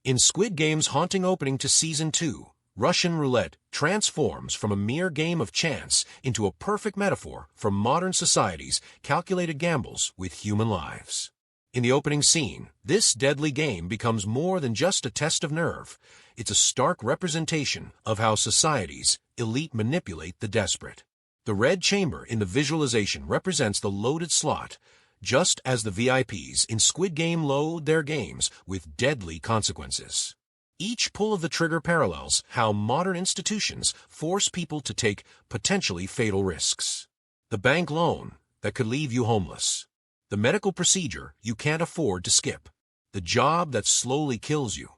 In Squid Game's haunting opening to Season 2, Russian roulette transforms from a mere game of chance into a perfect metaphor for modern society's calculated gambles with human lives. In the opening scene, this deadly game becomes more than just a test of nerve. It's a stark representation of how society's elite manipulate the desperate. The red chamber in the visualization represents the loaded slot, just as the VIPs in Squid Game load their games with deadly consequences. Each pull of the trigger parallels how modern institutions force people to take potentially fatal risks. The bank loan that could leave you homeless. The medical procedure you can't afford to skip. The job that slowly kills you,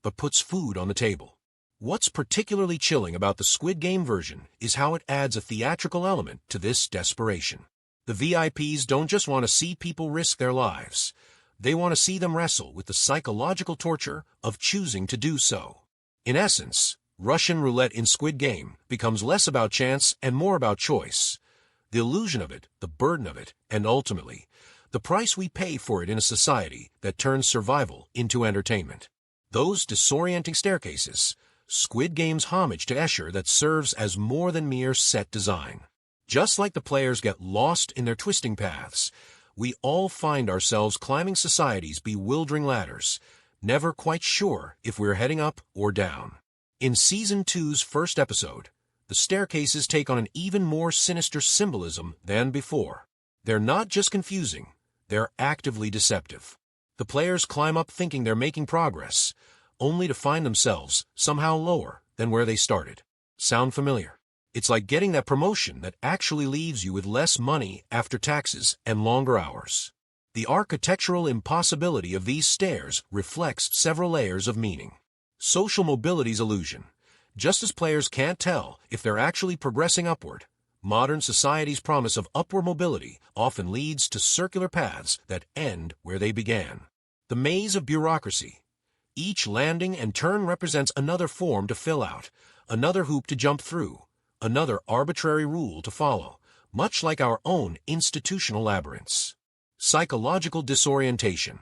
but puts food on the table. What's particularly chilling about the Squid Game version is how it adds a theatrical element to this desperation. The VIPs don't just want to see people risk their lives. They want to see them wrestle with the psychological torture of choosing to do so. In essence, Russian roulette in Squid Game becomes less about chance and more about choice. The illusion of it, the burden of it, and ultimately, the price we pay for it in a society that turns survival into entertainment. Those disorienting staircases, Squid Game's homage to Escher that serves as more than mere set design. Just like the players get lost in their twisting paths, we all find ourselves climbing society's bewildering ladders, never quite sure if we're heading up or down. In Season 2's first episode, the staircases take on an even more sinister symbolism than before. They're not just confusing, they're actively deceptive. The players climb up thinking they're making progress, only to find themselves somehow lower than where they started. Sound familiar? It's like getting that promotion that actually leaves you with less money after taxes and longer hours. The architectural impossibility of these stairs reflects several layers of meaning. Social mobility's illusion. Just as players can't tell if they're actually progressing upward, modern society's promise of upward mobility often leads to circular paths that end where they began. The maze of bureaucracy. Each landing and turn represents another form to fill out, another hoop to jump through, another arbitrary rule to follow, much like our own institutional labyrinths. Psychological disorientation.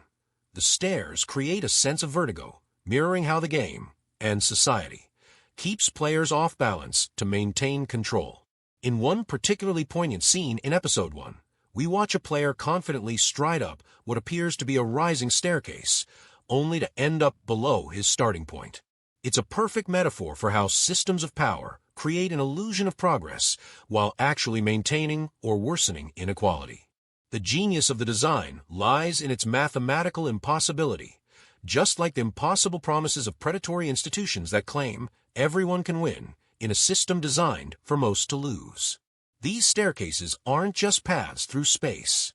The stairs create a sense of vertigo, mirroring how the game, and society, keeps players off balance to maintain control. In one particularly poignant scene in Episode 1, we watch a player confidently stride up what appears to be a rising staircase, only to end up below his starting point. It's a perfect metaphor for how systems of power create an illusion of progress while actually maintaining or worsening inequality. The genius of the design lies in its mathematical impossibility, just like the impossible promises of predatory institutions that claim everyone can win in a system designed for most to lose. These staircases aren't just paths through space.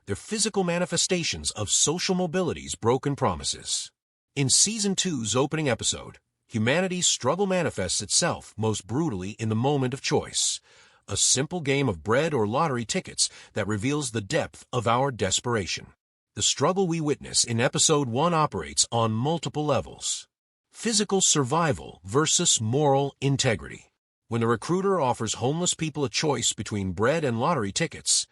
They're physical manifestations of social mobility's broken promises. In Season 2's opening episode, humanity's struggle manifests itself most brutally in the moment of choice, a simple game of bread or lottery tickets that reveals the depth of our desperation. The struggle we witness in Episode 1 operates on multiple levels. Physical survival versus moral integrity. When the recruiter offers homeless people a choice between bread and lottery tickets,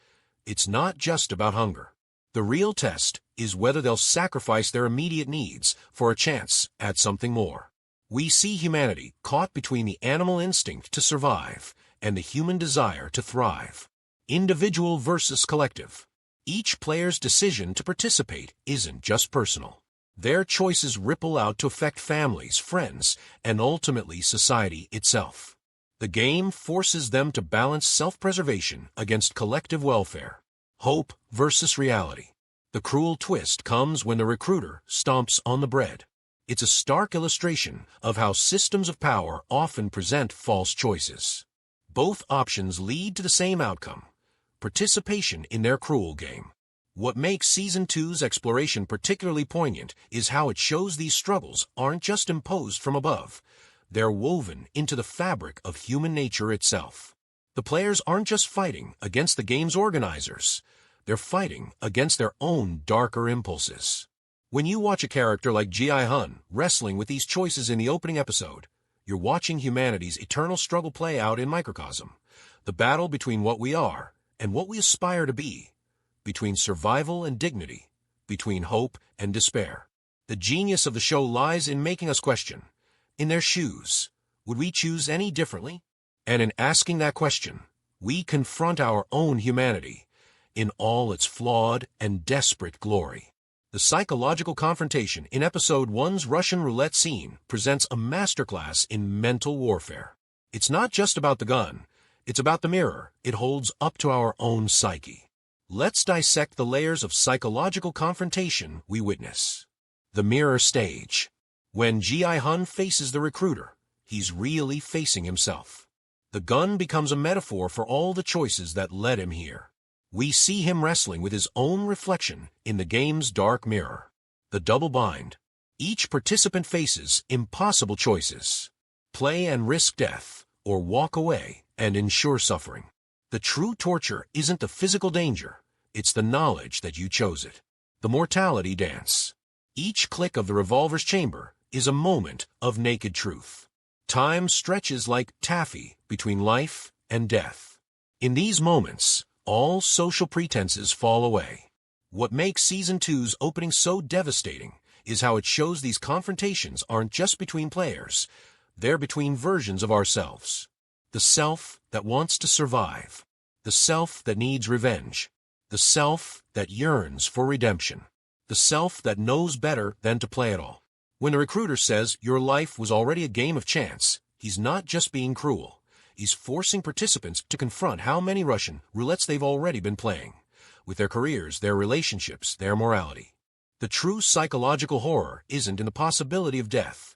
it's not just about hunger. The real test is whether they'll sacrifice their immediate needs for a chance at something more. We see humanity caught between the animal instinct to survive and the human desire to thrive. Individual versus collective. Each player's decision to participate isn't just personal. Their choices ripple out to affect families, friends, and ultimately society itself. The game forces them to balance self-preservation against collective welfare. Hope versus reality. The cruel twist comes when the recruiter stomps on the bread. It's a stark illustration of how systems of power often present false choices. Both options lead to the same outcome: participation in their cruel game. What makes Season 2's exploration particularly poignant is how it shows these struggles aren't just imposed from above. They're woven into the fabric of human nature itself. The players aren't just fighting against the game's organizers. They're fighting against their own darker impulses. When you watch a character like Ji-Hun wrestling with these choices in the opening episode, you're watching humanity's eternal struggle play out in microcosm. The battle between what we are and what we aspire to be, between survival and dignity, between hope and despair. The genius of the show lies in making us question. In their shoes, would we choose any differently? And in asking that question, we confront our own humanity in all its flawed and desperate glory. The psychological confrontation in Episode 1's Russian roulette scene presents a masterclass in mental warfare. It's not just about the gun, it's about the mirror it holds up to our own psyche. Let's dissect the layers of psychological confrontation we witness. The mirror stage. When Ji-hun faces the recruiter, he's really facing himself. The gun becomes a metaphor for all the choices that led him here. We see him wrestling with his own reflection in the game's dark mirror. The double bind. Each participant faces impossible choices. Play and risk death, or walk away and ensure suffering. The true torture isn't the physical danger, it's the knowledge that you chose it. The mortality dance. Each click of the revolver's chamber is a moment of naked truth. Time stretches like taffy between life and death. In these moments, all social pretenses fall away. What makes Season 2's opening so devastating is how it shows these confrontations aren't just between players, they're between versions of ourselves. The self that wants to survive. The self that needs revenge. The self that yearns for redemption. The self that knows better than to play at all. When the recruiter says your life was already a game of chance, he's not just being cruel. He's forcing participants to confront how many Russian roulettes they've already been playing, with their careers, their relationships, their morality. The true psychological horror isn't in the possibility of death.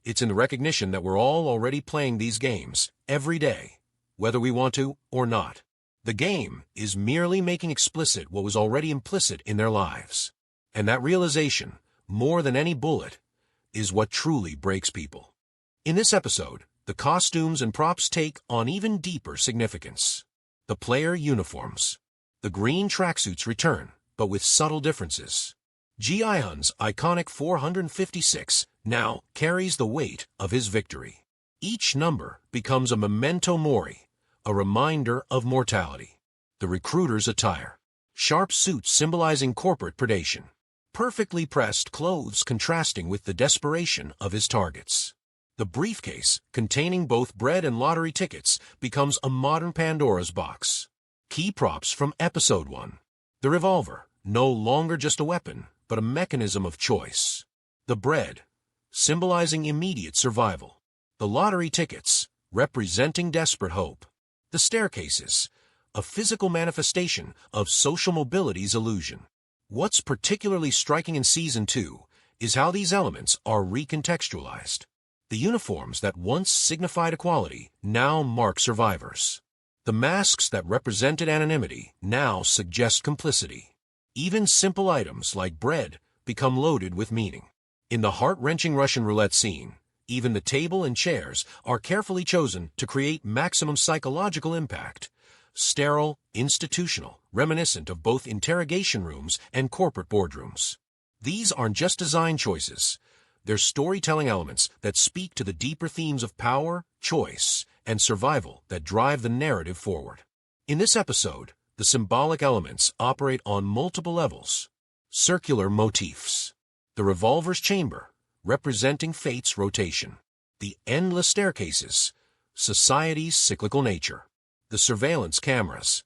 It's in the recognition that we're all already playing these games, every day, whether we want to or not. The game is merely making explicit what was already implicit in their lives. And that realization, more than any bullet, is what truly breaks people. In this episode, the costumes and props take on even deeper significance. The player uniforms. The green tracksuits return, but with subtle differences. Ji-hun's iconic 456 now carries the weight of his victory. Each number becomes a memento mori, a reminder of mortality. The recruiter's attire. Sharp suits symbolizing corporate predation. Perfectly pressed clothes contrasting with the desperation of his targets. The briefcase, containing both bread and lottery tickets, becomes a modern Pandora's box. Key props from Episode 1. The revolver, no longer just a weapon, but a mechanism of choice. The bread, symbolizing immediate survival. The lottery tickets, representing desperate hope. The staircases, a physical manifestation of social mobility's illusion. What's particularly striking in Season 2 is how these elements are recontextualized. The uniforms that once signified equality now mark survivors. The masks that represented anonymity now suggest complicity. Even simple items like bread become loaded with meaning. In the heart-wrenching Russian roulette scene, even the table and chairs are carefully chosen to create maximum psychological impact. Sterile, institutional, reminiscent of both interrogation rooms and corporate boardrooms. These aren't just design choices. They're storytelling elements that speak to the deeper themes of power, choice, and survival that drive the narrative forward. In this episode, the symbolic elements operate on multiple levels. Circular motifs. The revolver's chamber, representing fate's rotation. The endless staircases, society's cyclical nature. The surveillance cameras,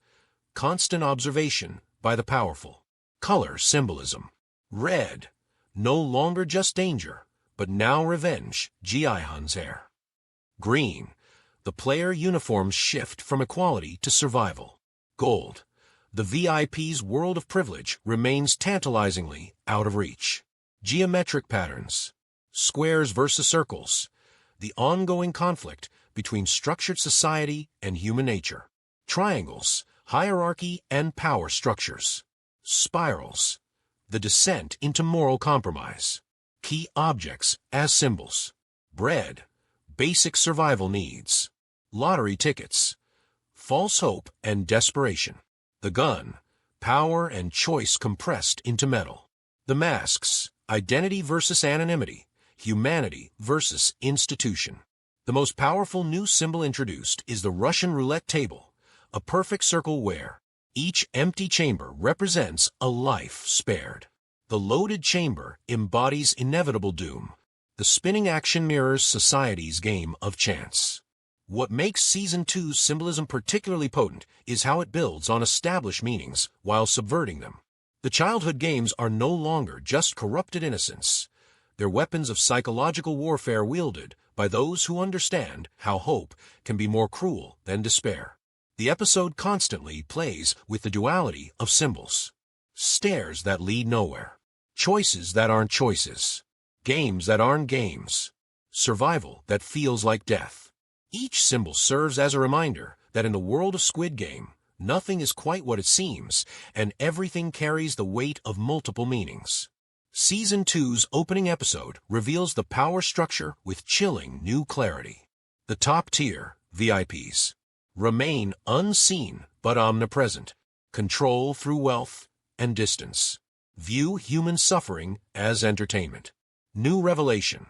constant observation by the powerful. Color symbolism. Red, no longer just danger, but now revenge, Ji-hun's hair. Green, the player uniforms shift from equality to survival. Gold, the VIP's world of privilege remains tantalizingly out of reach. Geometric patterns. Squares versus circles, the ongoing conflict between structured society and human nature. Triangles, hierarchy and power structures. Spirals, the descent into moral compromise. Key objects as symbols. Bread, basic survival needs. Lottery tickets, false hope and desperation. The gun, power and choice compressed into metal. The masks, identity versus anonymity, humanity versus institution. The most powerful new symbol introduced is the Russian roulette table, a perfect circle where each empty chamber represents a life spared. The loaded chamber embodies inevitable doom. The spinning action mirrors society's game of chance. What makes Season 2's symbolism particularly potent is how it builds on established meanings while subverting them. The childhood games are no longer just corrupted innocence. They're weapons of psychological warfare wielded by those who understand how hope can be more cruel than despair. The episode constantly plays with the duality of symbols. Stairs that lead nowhere. Choices that aren't choices. Games that aren't games. Survival that feels like death. Each symbol serves as a reminder that in the world of Squid Game, nothing is quite what it seems, and everything carries the weight of multiple meanings. Season 2's opening episode reveals the power structure with chilling new clarity. The top tier, VIPs, remain unseen but omnipresent. Control through wealth and distance. View human suffering as entertainment. New revelation.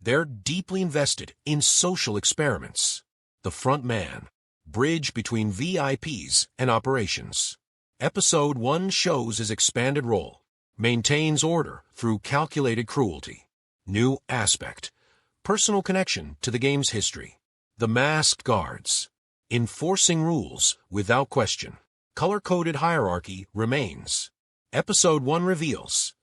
They're deeply invested in social experiments. The front man. Bridge between VIPs and operations. Episode 1 shows his expanded role. Maintains order through calculated cruelty. New aspect. Personal connection to the game's history. The masked guards. Enforcing rules without question. Color-coded hierarchy remains. Episode 1 reveals.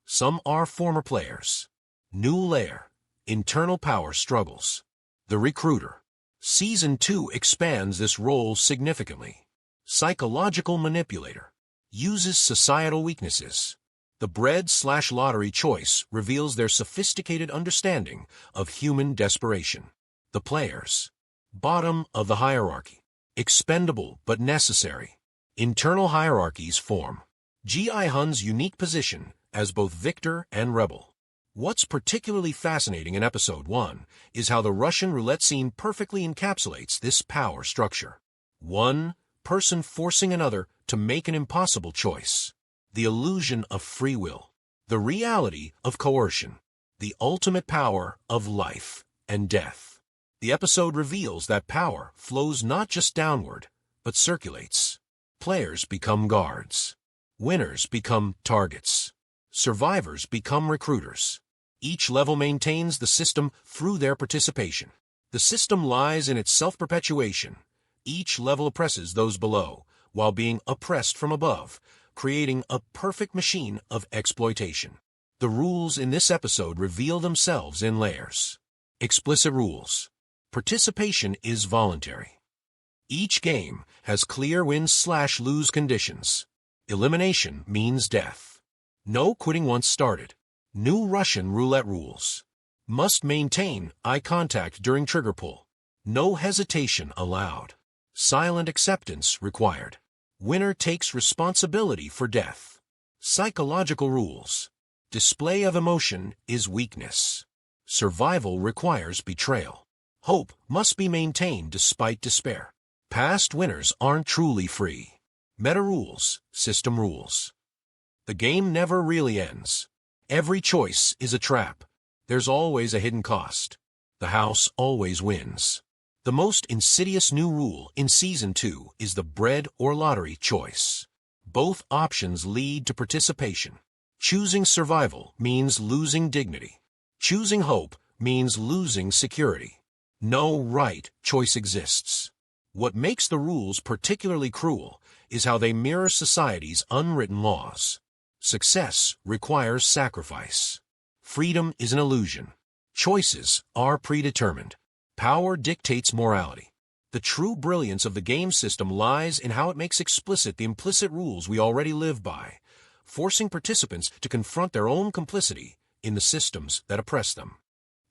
Some are former players. New layer. Internal power struggles. The recruiter. Season 2 expands this role significantly. Psychological manipulator. Uses societal weaknesses. The bread/lottery choice reveals their sophisticated understanding of human desperation. The players. Bottom of the hierarchy. Expendable but necessary. Internal hierarchies form. Ji Hun's unique position as both victor and rebel. What's particularly fascinating in Episode 1 is how the Russian roulette scene perfectly encapsulates this power structure. One person forcing another to make an impossible choice. The illusion of free will. The reality of coercion. The ultimate power of life and death. The episode reveals that power flows not just downward, but circulates. Players become guards. Winners become targets. Survivors become recruiters. Each level maintains the system through their participation. The system lies in its self-perpetuation. Each level oppresses those below, while being oppressed from above, creating a perfect machine of exploitation. The rules in this episode reveal themselves in layers. Explicit rules. Participation is voluntary. Each game has clear win/lose conditions. Elimination means death. No quitting once started. New Russian roulette rules. Must maintain eye contact during trigger pull. No hesitation allowed. Silent acceptance required. Winner takes responsibility for death. Psychological rules. Display of emotion is weakness. Survival requires betrayal. Hope must be maintained despite despair. Past winners aren't truly free. Meta rules, system rules. The game never really ends. Every choice is a trap. There's always a hidden cost. The house always wins. The most insidious new rule in Season 2 is the bread or lottery choice. Both options lead to participation. Choosing survival means losing dignity. Choosing hope means losing security. No right choice exists. What makes the rules particularly cruel is how they mirror society's unwritten laws. Success requires sacrifice. Freedom is an illusion. Choices are predetermined. Power dictates morality. The true brilliance of the game system lies in how it makes explicit the implicit rules we already live by, forcing participants to confront their own complicity in the systems that oppress them.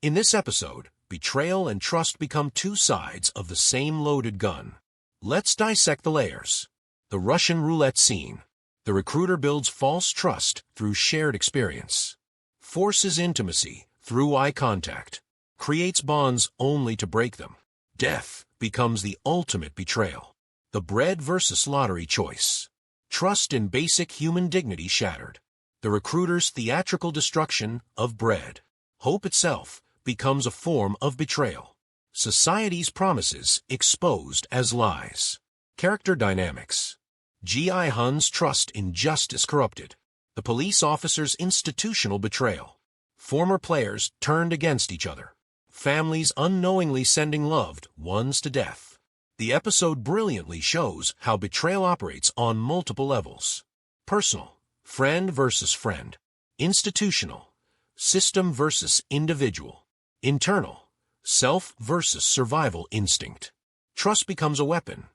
In this episode, betrayal and trust become two sides of the same loaded gun. Let's dissect the layers. The Russian roulette scene. The recruiter builds false trust through shared experience. Forces intimacy through eye contact. Creates bonds only to break them. Death becomes the ultimate betrayal. The bread versus lottery choice. Trust in basic human dignity shattered. The recruiter's theatrical destruction of bread. Hope itself becomes a form of betrayal. Society's promises exposed as lies. Character dynamics. Ji Hun's trust in justice corrupted. The police officer's institutional betrayal. Former players turned against each other. Families unknowingly sending loved ones to death. The episode brilliantly shows how betrayal operates on multiple levels. Personal, friend versus friend. Institutional, system versus individual. Internal, self versus survival instinct. Trust becomes a weapon.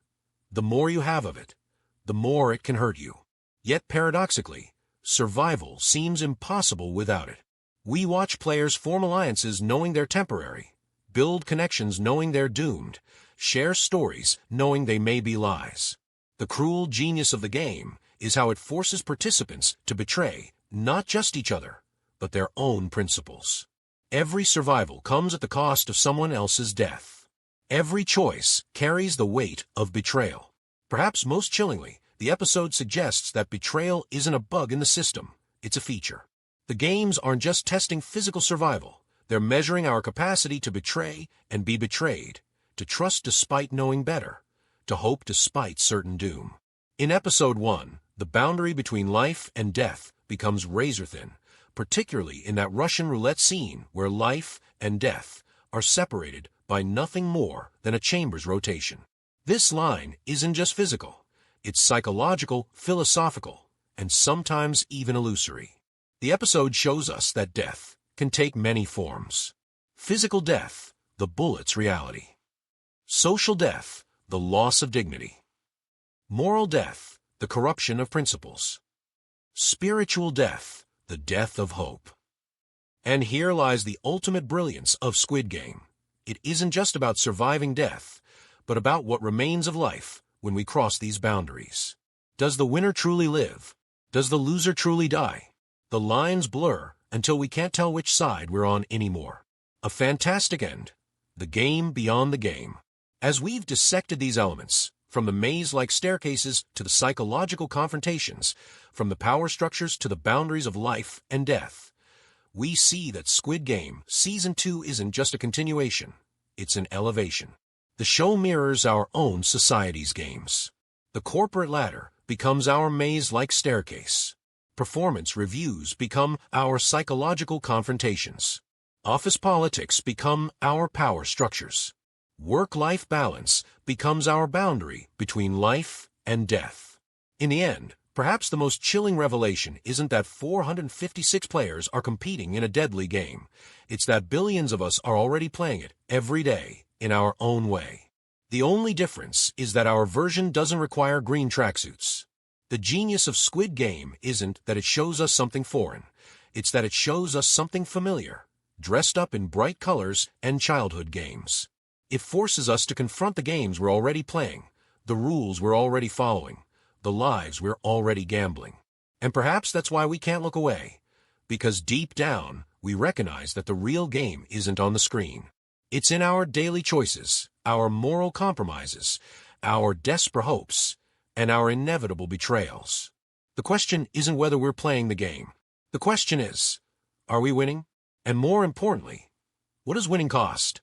The more you have of it, the more it can hurt you. Yet paradoxically, survival seems impossible without it. We watch players form alliances knowing they're temporary, build connections knowing they're doomed, share stories knowing they may be lies. The cruel genius of the game is how it forces participants to betray not just each other, but their own principles. Every survival comes at the cost of someone else's death. Every choice carries the weight of betrayal. Perhaps most chillingly, the episode suggests that betrayal isn't a bug in the system, it's a feature. The games aren't just testing physical survival, they're measuring our capacity to betray and be betrayed, to trust despite knowing better, to hope despite certain doom. In Episode 1, the boundary between life and death becomes razor-thin, particularly in that Russian roulette scene where life and death are separated by nothing more than a chamber's rotation. This line isn't just physical, it's psychological, philosophical, and sometimes even illusory. The episode shows us that death can take many forms. Physical death, the bullet's reality. Social death, the loss of dignity. Moral death, the corruption of principles. Spiritual death, the death of hope. And here lies the ultimate brilliance of Squid Game. It isn't just about surviving death, but about what remains of life when we cross these boundaries. Does the winner truly live? Does the loser truly die? The lines blur until we can't tell which side we're on anymore. A fantastic end. The game beyond the game. As we've dissected these elements, from the maze-like staircases to the psychological confrontations, from the power structures to the boundaries of life and death, we see that Squid Game Season 2 isn't just a continuation, it's an elevation. The show mirrors our own society's games. The corporate ladder becomes our maze-like staircase. Performance reviews become our psychological confrontations. Office politics become our power structures. Work-life balance becomes our boundary between life and death. In the end, perhaps the most chilling revelation isn't that 456 players are competing in a deadly game. It's that billions of us are already playing it every day in our own way. The only difference is that our version doesn't require green tracksuits. The genius of Squid Game isn't that it shows us something foreign. It's that it shows us something familiar, dressed up in bright colors and childhood games. It forces us to confront the games we're already playing, the rules we're already following, the lives we're already gambling. And perhaps that's why we can't look away, because deep down, we recognize that the real game isn't on the screen. It's in our daily choices, our moral compromises, our desperate hopes, and our inevitable betrayals. The question isn't whether we're playing the game. The question is, are we winning? And more importantly, what does winning cost?